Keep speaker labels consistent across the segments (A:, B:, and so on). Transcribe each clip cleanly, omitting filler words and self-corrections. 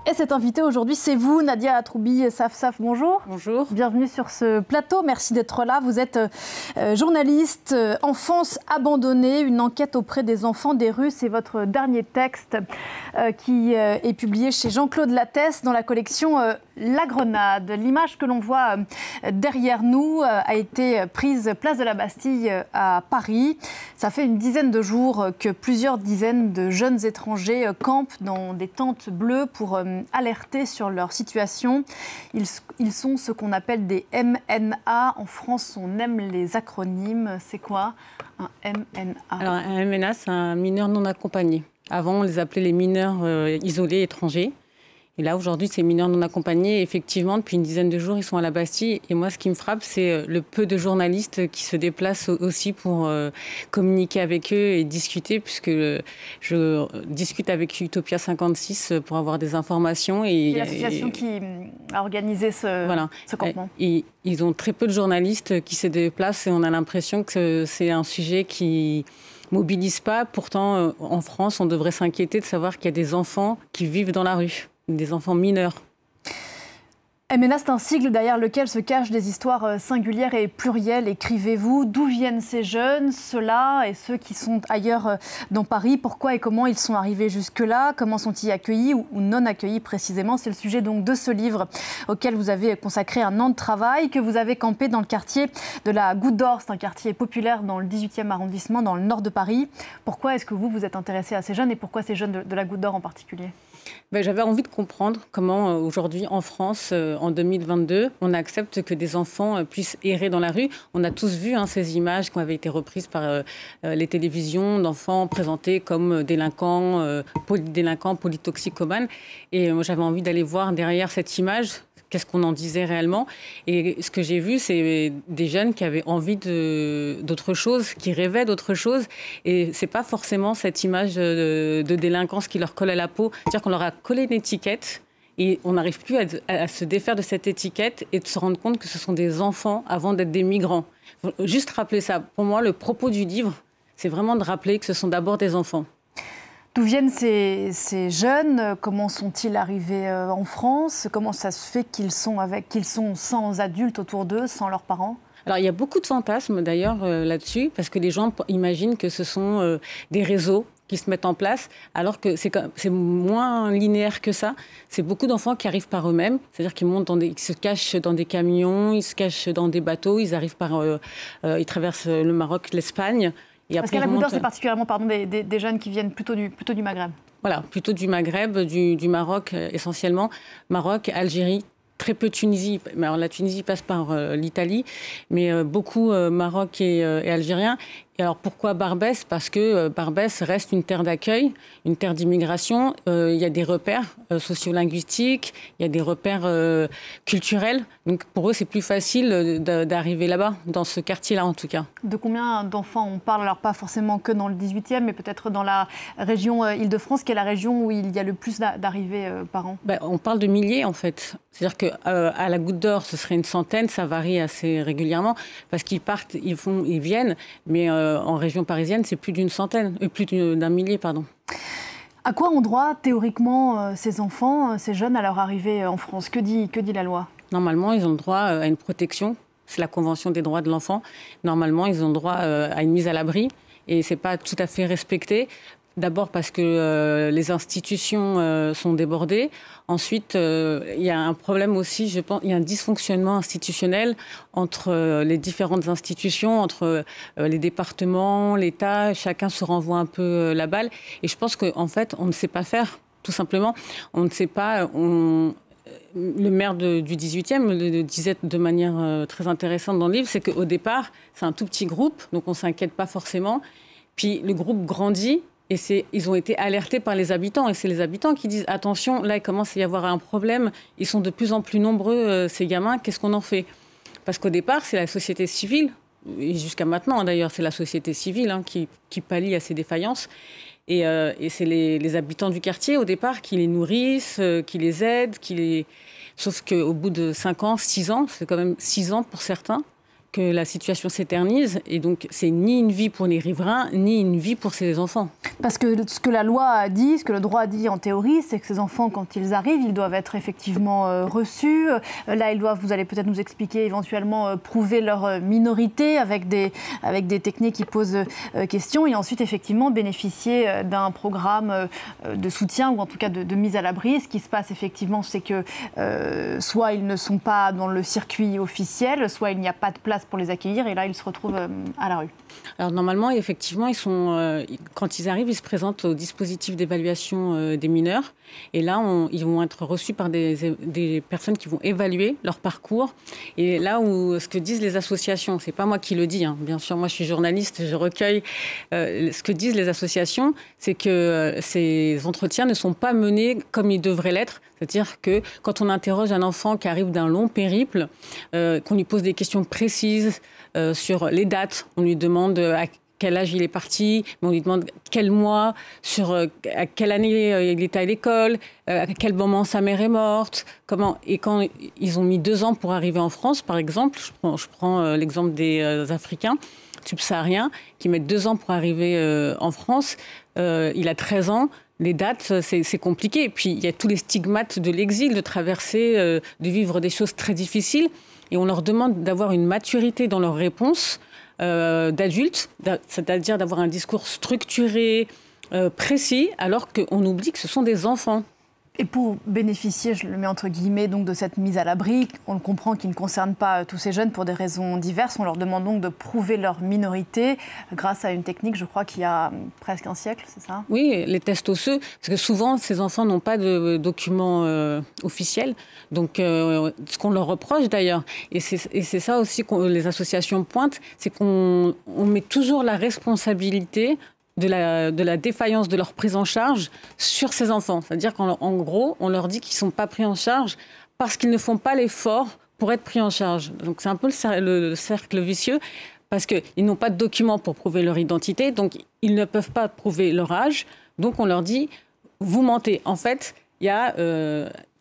A: Et cet invité aujourd'hui, c'est vous, Nadia Atroubi Safsaf, bonjour.
B: Bonjour.
A: Bienvenue sur ce plateau, merci d'être là. Vous êtes journaliste, Enfance abandonnée, une enquête auprès des enfants des rues. C'est votre dernier texte qui est publié chez Jean-Claude Lattès dans la collection La Grenade. L'image que l'on voit derrière nous a été prise place de la Bastille à Paris. Ça fait une dizaine de jours que plusieurs dizaines de jeunes étrangers campent dans des tentes bleues pour alerter sur leur situation. Ils sont ce qu'on appelle des MNA. En France, on aime les acronymes. C'est quoi un MNA?
B: Alors, un MNA, c'est un mineur non accompagné. Avant, on les appelait les mineurs isolés étrangers. Et là, aujourd'hui, c'est mineurs non accompagnés. Et effectivement, depuis une dizaine de jours, ils sont à la Bastille. Et moi, ce qui me frappe, c'est le peu de journalistes qui se déplacent aussi pour communiquer avec eux et discuter, puisque je discute avec Utopia 56 pour avoir des informations.
A: Et l'association qui a organisé ce campement.
B: Et ils ont très peu de journalistes qui se déplacent et on a l'impression que c'est un sujet qui mobilise pas. Pourtant, en France, on devrait s'inquiéter de savoir qu'il y a des enfants qui vivent dans la rue. Des enfants mineurs.
A: MNA, c'est un sigle derrière lequel se cachent des histoires singulières et plurielles. Écrivez-vous, d'où viennent ces jeunes, ceux-là et ceux qui sont ailleurs dans Paris? Pourquoi et comment ils sont arrivés jusque-là? Comment sont-ils accueillis ou non accueillis précisément? C'est le sujet donc de ce livre auquel vous avez consacré un an de travail, que vous avez campé dans le quartier de la Goutte d'Or. C'est un quartier populaire dans le 18e arrondissement, dans le nord de Paris. Pourquoi est-ce que vous êtes intéressé à ces jeunes et pourquoi ces jeunes de la Goutte d'Or en particulier?
B: J'avais envie de comprendre comment aujourd'hui en France, en 2022, on accepte que des enfants puissent errer dans la rue. On a tous vu ces images qui avaient été reprises par les télévisions d'enfants présentés comme délinquants, polydélinquants, polytoxicomanes. Et moi, j'avais envie d'aller voir derrière cette image qu'est-ce qu'on en disait réellement. Et ce que j'ai vu, c'est des jeunes qui avaient envie d'autre chose, qui rêvaient d'autre chose. Et c'est pas forcément cette image de délinquance qui leur colle à la peau. C'est-à-dire qu'on leur a collé une étiquette et on n'arrive plus à se défaire de cette étiquette et de se rendre compte que ce sont des enfants avant d'être des migrants. Juste rappeler ça. Pour moi, le propos du livre, c'est vraiment de rappeler que ce sont d'abord des enfants.
A: D'où viennent ces jeunes? Comment sont-ils arrivés en France? Comment ça se fait qu'ils sont sans adultes autour d'eux, sans leurs parents?
B: Alors, il y a beaucoup de fantasmes d'ailleurs là-dessus, parce que les gens imaginent que ce sont des réseaux qui se mettent en place, alors que c'est moins linéaire que ça. C'est beaucoup d'enfants qui arrivent par eux-mêmes, c'est-à-dire qu'ils ils se cachent dans des camions, ils se cachent dans des bateaux, ils arrivent ils traversent le Maroc, l'Espagne.
A: Parce qu'à la Goutte d'Or, c'est particulièrement des jeunes qui viennent plutôt du Maghreb.
B: Voilà, plutôt du Maghreb, du Maroc essentiellement. Maroc, Algérie, très peu Tunisie. Alors, la Tunisie passe par l'Italie, mais beaucoup Maroc et Algériens. Et alors pourquoi Barbès? Parce que Barbès reste une terre d'accueil, une terre d'immigration. Il y a des repères sociolinguistiques, il y a des repères culturels. Donc pour eux, c'est plus facile d'arriver là-bas, dans ce quartier-là en tout cas.
A: De combien d'enfants on parle? Alors pas forcément que dans le 18e, mais peut-être dans la région Île-de-France, qui est la région où il y a le plus d'arrivées par an.
B: On parle de milliers en fait. C'est-à-dire qu'à la Goutte d'Or, ce serait une centaine, ça varie assez régulièrement, parce qu'ils partent, ils viennent, mais en région parisienne, c'est plus d'une centaine, plus d'un millier, pardon.
A: À quoi ont droit théoriquement ces enfants, ces jeunes à leur arrivée en France? Que dit la loi?
B: Normalement, ils ont le droit à une protection. C'est la Convention des droits de l'enfant. Normalement, ils ont le droit à une mise à l'abri et c'est pas tout à fait respecté. D'abord parce que les institutions sont débordées. Ensuite, il y a un problème aussi, je pense, il y a un dysfonctionnement institutionnel entre les différentes institutions, entre les départements, l'État. Chacun se renvoie un peu la balle. Et je pense qu'en fait, on ne sait pas faire, tout simplement. On ne sait pas... Le maire du 18e le disait de manière très intéressante dans le livre, c'est qu'au départ, c'est un tout petit groupe, donc on ne s'inquiète pas forcément. Puis le groupe grandit. Et ils ont été alertés par les habitants. Et c'est les habitants qui disent « Attention, là, il commence à y avoir un problème. Ils sont de plus en plus nombreux, ces gamins. Qu'est-ce qu'on en fait ?» Parce qu'au départ, c'est la société civile, et jusqu'à maintenant, d'ailleurs, c'est la société civile qui pallie à ces défaillances. Et c'est les habitants du quartier, au départ, qui les nourrissent, qui les aident. Sauf qu'au bout de 5 ans, 6 ans, c'est quand même 6 ans pour certains, que la situation s'éternise. Et donc, c'est ni une vie pour les riverains, ni une vie pour ces enfants.
A: Parce que ce que la loi a dit, ce que le droit a dit en théorie, c'est que ces enfants, quand ils arrivent, ils doivent être effectivement reçus. Là, ils doivent, vous allez peut-être nous expliquer, éventuellement prouver leur minorité avec des techniques qui posent question. Et ensuite, effectivement, bénéficier d'un programme de soutien ou en tout cas de mise à l'abri. Ce qui se passe, effectivement, c'est que soit ils ne sont pas dans le circuit officiel, soit il n'y a pas de place pour les accueillir et là ils se retrouvent à la rue.
B: Alors normalement, effectivement, quand ils arrivent, ils se présentent au dispositif d'évaluation des mineurs et là ils vont être reçus par des personnes qui vont évaluer leur parcours. Et là où ce que disent les associations, c'est pas moi qui le dis, hein. Bien sûr, moi je suis journaliste, je recueille ce que disent les associations, c'est que ces entretiens ne sont pas menés comme ils devraient l'être. C'est-à-dire que quand on interroge un enfant qui arrive d'un long périple, qu'on lui pose des questions précises sur les dates, on lui demande à quel âge il est parti, mais on lui demande quel mois, à quelle année il était à l'école, à quel moment sa mère est morte, comment. Et quand ils ont mis 2 ans pour arriver en France, par exemple, je prends l'exemple des Africains subsahariens qui mettent 2 ans pour arriver en France, il a 13 ans. Les dates, c'est compliqué. Et puis, il y a tous les stigmates de l'exil, de traverser, de vivre des choses très difficiles. Et on leur demande d'avoir une maturité dans leurs réponses d'adultes, c'est-à-dire d'avoir un discours structuré, précis, alors qu'on oublie que ce sont des enfants.
A: Et pour bénéficier, je le mets entre guillemets, donc de cette mise à l'abri, on le comprend qui ne concerne pas tous ces jeunes pour des raisons diverses. On leur demande donc de prouver leur minorité grâce à une technique, je crois, qui a presque un siècle, c'est ça ?
B: Oui, les tests osseux, parce que souvent, ces enfants n'ont pas de documents officiels. Donc, ce qu'on leur reproche d'ailleurs, et c'est ça aussi que les associations pointent, c'est qu'on met toujours la responsabilité de la défaillance de leur prise en charge sur ces enfants. C'est-à-dire qu'en gros, on leur dit qu'ils ne sont pas pris en charge parce qu'ils ne font pas l'effort pour être pris en charge. Donc c'est un peu le cercle vicieux parce qu'ils n'ont pas de documents pour prouver leur identité, donc ils ne peuvent pas prouver leur âge. Donc on leur dit, vous mentez. En fait, il y a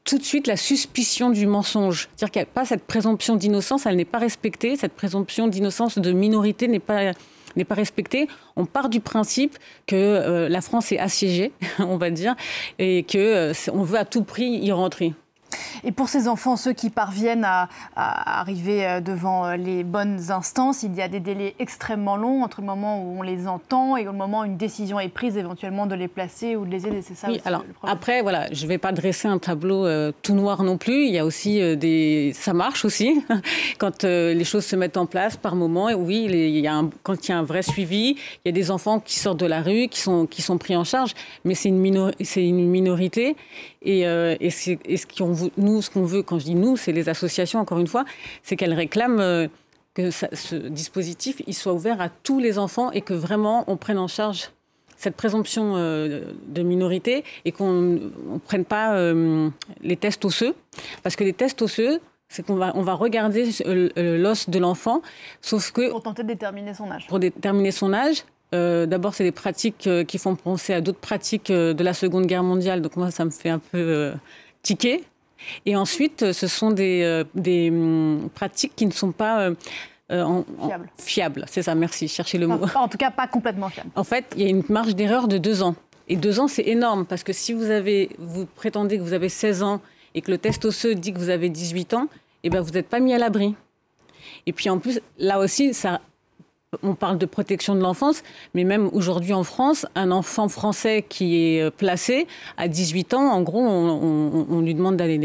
B: tout de suite la suspicion du mensonge. C'est-à-dire qu'il n'y a pas cette présomption d'innocence, elle n'est pas respectée. Cette présomption d'innocence de minorité n'est pas respectée. On part du principe que la France est assiégée, on va dire, et qu'on veut à tout prix y rentrer.
A: Et pour ces enfants, ceux qui parviennent à arriver devant les bonnes instances, il y a des délais extrêmement longs entre le moment où on les entend et au moment où une décision est prise éventuellement de les placer ou de les aider. C'est ça
B: oui,
A: aussi,
B: alors,
A: le problème.
B: après, voilà, je ne vais pas dresser un tableau tout noir non plus. Il y a aussi ça marche aussi quand les choses se mettent en place par moment. Et oui, quand il y a un vrai suivi, il y a des enfants qui sortent de la rue, qui sont pris en charge, mais c'est une minorité. Et ce qu'on veut, quand je dis nous, c'est les associations, encore une fois, c'est qu'elles réclament que ce dispositif il soit ouvert à tous les enfants et que vraiment on prenne en charge cette présomption de minorité et qu'on ne prenne pas les tests osseux. Parce que les tests osseux, c'est qu'on va regarder l'os de l'enfant, sauf que...
A: Pour tenter de déterminer son âge.
B: Pour déterminer son âge. D'abord, c'est des pratiques qui font penser à d'autres pratiques de la Seconde Guerre mondiale. Donc moi, ça me fait un peu tiquer. Et ensuite, ce sont des pratiques qui ne sont pas fiables. C'est ça, merci, cherchez le mot.
A: En tout cas, pas complètement fiables.
B: En fait, il y a une marge d'erreur de 2 ans. Et 2 ans, c'est énorme, parce que si vous prétendez que vous avez 16 ans et que le test osseux dit que vous avez 18 ans, eh ben, vous n'êtes pas mis à l'abri. Et puis en plus, là aussi, on parle de protection de l'enfance, mais même aujourd'hui en France, un enfant français qui est placé à 18 ans, en gros, on lui demande d'aller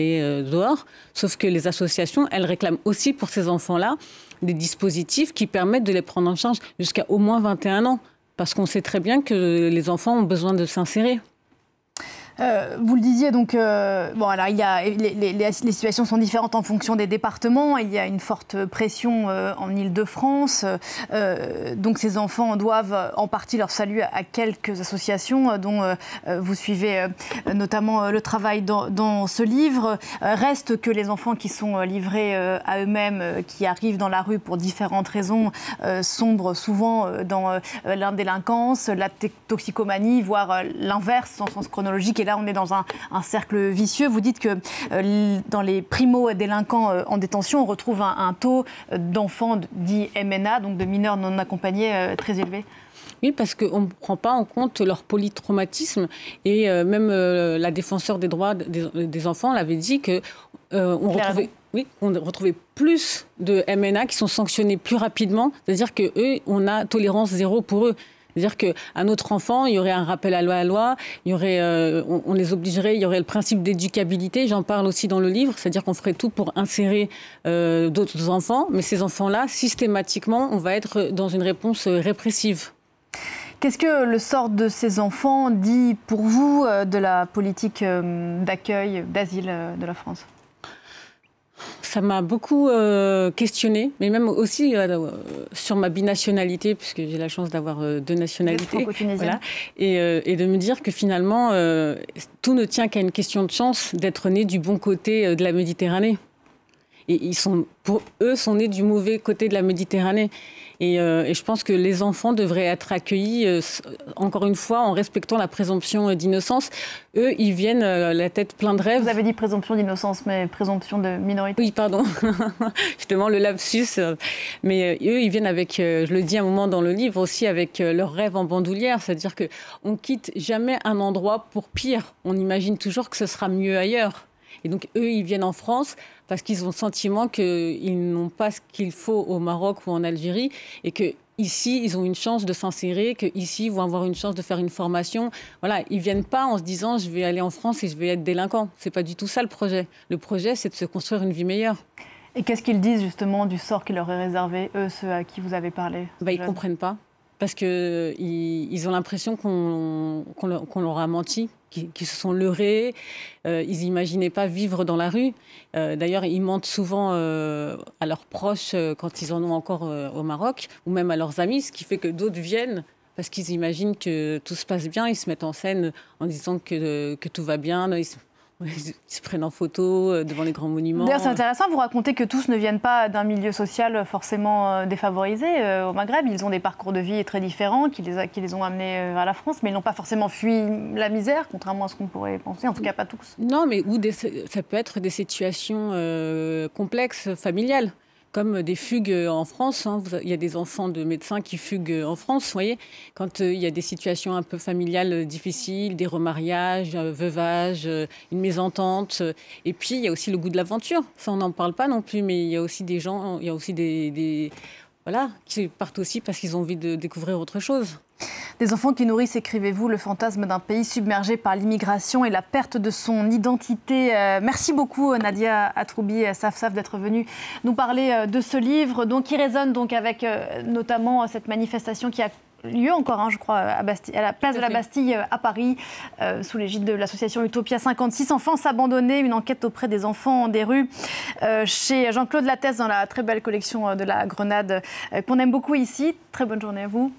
B: dehors. Sauf que les associations, elles réclament aussi pour ces enfants-là des dispositifs qui permettent de les prendre en charge jusqu'à au moins 21 ans. Parce qu'on sait très bien que les enfants ont besoin de s'insérer.
A: Vous le disiez, donc, alors, les situations sont différentes en fonction des départements. Il y a une forte pression en Île-de-France. Donc ces enfants doivent en partie leur salut à quelques associations dont vous suivez notamment le travail dans ce livre. Reste que les enfants qui sont livrés à eux-mêmes, qui arrivent dans la rue pour différentes raisons, sombrent souvent dans la délinquance, la toxicomanie, voire l'inverse en sens chronologique. Et là, on est dans un cercle vicieux. Vous dites que dans les primo-délinquants en détention, on retrouve un taux d'enfants dits MNA, donc de mineurs non accompagnés, très élevé.
B: Oui, parce qu'on ne prend pas en compte leur polytraumatisme. Et même la défenseur des droits des enfants l'avait dit qu'on retrouvait plus de MNA qui sont sanctionnés plus rapidement. C'est-à-dire qu'eux, on a tolérance zéro pour eux. C'est-à-dire qu'un autre enfant, il y aurait un rappel à la loi, il y aurait, on les obligerait, il y aurait le principe d'éducabilité, j'en parle aussi dans le livre, c'est-à-dire qu'on ferait tout pour insérer d'autres enfants, mais ces enfants-là, systématiquement, on va être dans une réponse répressive.
A: Qu'est-ce que le sort de ces enfants dit pour vous de la politique d'accueil, d'asile de la France ?
B: Ça m'a beaucoup questionné, mais même aussi sur ma binationalité, puisque j'ai la chance d'avoir deux nationalités. Voilà, et de me dire que finalement, tout ne tient qu'à une question de chance d'être né du bon côté de la Méditerranée. Et pour eux, sont nés du mauvais côté de la Méditerranée. Et je pense que les enfants devraient être accueillis, encore une fois, en respectant la présomption d'innocence. Eux, ils viennent la tête pleine de rêves.
A: Vous avez dit présomption d'innocence, mais présomption de minorité.
B: Oui, pardon. Justement, le lapsus. Mais eux, ils viennent avec, je le dis un moment dans le livre aussi, avec leurs rêves en bandoulière. C'est-à-dire qu'on ne quitte jamais un endroit pour pire. On imagine toujours que ce sera mieux ailleurs. Et donc, eux, ils viennent en France parce qu'ils ont le sentiment qu'ils n'ont pas ce qu'il faut au Maroc ou en Algérie et qu'ici, ils ont une chance de s'insérer, qu'ici, ils vont avoir une chance de faire une formation. Voilà, ils ne viennent pas en se disant « je vais aller en France et je vais être délinquant ». Ce n'est pas du tout ça le projet. Le projet, c'est de se construire une vie meilleure.
A: Et qu'est-ce qu'ils disent justement du sort qui leur est réservé, eux, ceux à qui vous avez parlé?
B: Ils ne comprennent pas. Parce qu'ils ont l'impression qu'on leur a menti, qu'ils se sont leurrés. Ils n'imaginaient pas vivre dans la rue. D'ailleurs, ils mentent souvent à leurs proches quand ils en ont encore au Maroc, ou même à leurs amis, ce qui fait que d'autres viennent parce qu'ils imaginent que tout se passe bien. Ils se mettent en scène en disant que tout va bien. Ils se prennent en photo devant les grands monuments.
A: D'ailleurs, c'est intéressant, vous racontez que tous ne viennent pas d'un milieu social forcément défavorisé. Au Maghreb, ils ont des parcours de vie très différents qui les ont amenés à la France, mais ils n'ont pas forcément fui la misère, contrairement à ce qu'on pourrait penser, en tout cas pas tous.
B: Non, mais ça peut être des situations complexes, familiales. Comme des fugues en France. Il y a des enfants de médecins qui fuguent en France, vous voyez. Quand il y a des situations un peu familiales difficiles, des remariages, veuvage, une mésentente. Et puis, il y a aussi le goût de l'aventure. Ça, on n'en parle pas non plus, mais il y a aussi des gens, il y a aussi voilà, qui partent aussi parce qu'ils ont envie de découvrir autre chose.
A: Des enfants qui nourrissent, écrivez-vous, le fantasme d'un pays submergé par l'immigration et la perte de son identité. Merci beaucoup Nadia Atroubi, Saf d'être venue nous parler de ce livre, donc, qui résonne donc, avec notamment cette manifestation qui a lieu encore, je crois, à la place de la Bastille à Paris, sous l'égide de l'association Utopia 56. Enfance abandonnée, une enquête auprès des enfants des rues, chez Jean-Claude Lattès dans la très belle collection de la Grenade qu'on aime beaucoup ici. Très bonne journée à vous.